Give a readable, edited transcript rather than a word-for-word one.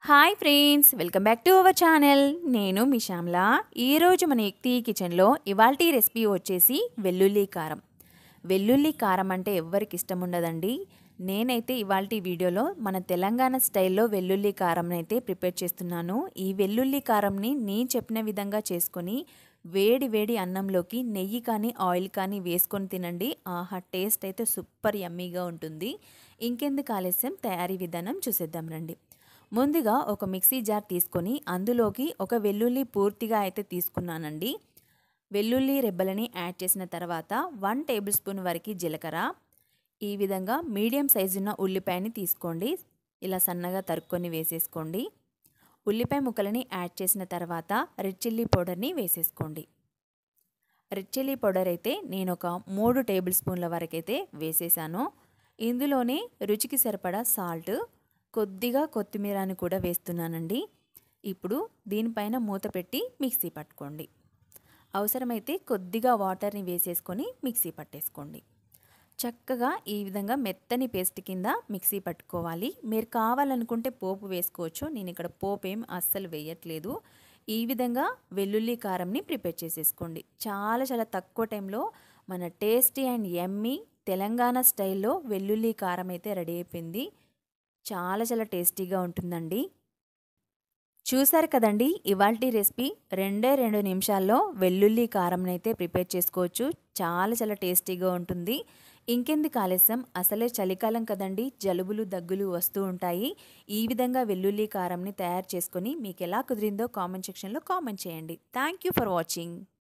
Hi friends, welcome back to our channel. నేను మీ శ్యామ్లా. ఈరోజు మన యుక్తి కిచెన్లో ఇవాల్టి రెసిపీ వచ్చేసి వెల్లుల్లి కారం. వెల్లుల్లి కారం అంటే ఎవ్వరికి ఇష్టం ఉండదండి. నేనైతే ఇవాల్టి వీడియోలో మన తెలంగాణ స్టైల్లో వెల్లుల్లి కారం అయితే ప్రిపేర్ చేస్తున్నాను. ఈ వెల్లుల్లి కారంని నేను చెప్పిన విధంగా చేసుకొని వేడి వేడి అన్నంలోకి నెయ్యి కానీ ఆయిల్ కానీ వేసుకొని తినండి. ఆహా, టేస్ట్ అయితే సూపర్ యమ్మీగా ఉంటుంది. ఇంకెందుకు ఆలస్యం, తయారీ విధానం చూసేద్దాం రండి. ముందుగా ఒక మిక్సీ జార్ తీసుకొని అందులోకి ఒక వెల్లుల్లి పూర్తిగా అయితే తీసుకున్నానండి. వెల్లుల్లి రెబ్బలని యాడ్ చేసిన తర్వాత 1 టేబుల్ స్పూన్ వరకు జీలకర్ర, ఈ విధంగా మీడియం సైజున్న ఉల్లిపాయని తీసుకోండి. ఇలా సన్నగా తరుక్కొని వేసేసుకోండి. ఉల్లిపాయ ముక్కలని యాడ్ చేసిన తర్వాత రెడ్ చిల్లీ పౌడర్ని వేసేసుకోండి. రెడ్ చిల్లీ పౌడర్ అయితే నేను ఒక 3 టేబుల్ స్పూన్ల వరకు అయితే వేసేసాను. ఇందులోనే రుచికి సరిపడా సాల్ట్, కొద్దిగా కొత్తిమీరని కూడా వేస్తున్నానండి. ఇప్పుడు దీనిపైన మూత పెట్టి మిక్సీ పట్టుకోండి. అవసరమైతే కొద్దిగా వాటర్ని వేసేసుకొని మిక్సీ పట్టేసుకోండి. చక్కగా ఈ విధంగా మెత్తని పేస్ట్ కింద మిక్సీ పట్టుకోవాలి. మీరు కావాలనుకుంటే పోపు వేసుకోవచ్చు. నేను ఇక్కడ పోపు ఏం అస్సలు వేయట్లేదు. ఈ విధంగా వెల్లుల్లి కారంని ప్రిపేర్ చేసేసుకోండి. చాలా చాలా తక్కువ టైంలో మన టేస్టీ అండ్ యమ్మీ తెలంగాణ స్టైల్లో వెల్లుల్లి కారం అయితే రెడీ అయిపోయింది. చాలా చాలా టేస్టీగా ఉంటుందండి. చూసారు కదండి, ఇవాల్టి రెసిపీ 2 నిమిషాల్లో వెల్లుల్లి కారంని అయితే ప్రిపేర్ చేసుకోవచ్చు. చాలా చాలా టేస్టీగా ఉంటుంది. ఇంకెందుకు ఆలస్యం, అసలే చలికాలం కదండి, జలుబులు దగ్గులు వస్తూ ఉంటాయి. ఈ విధంగా వెల్లుల్లి కారంని తయారు చేసుకొని మీకు ఎలా కుదిరిందో కామెంట్ సెక్షన్లో కామెంట్ చేయండి. Thank you for watching.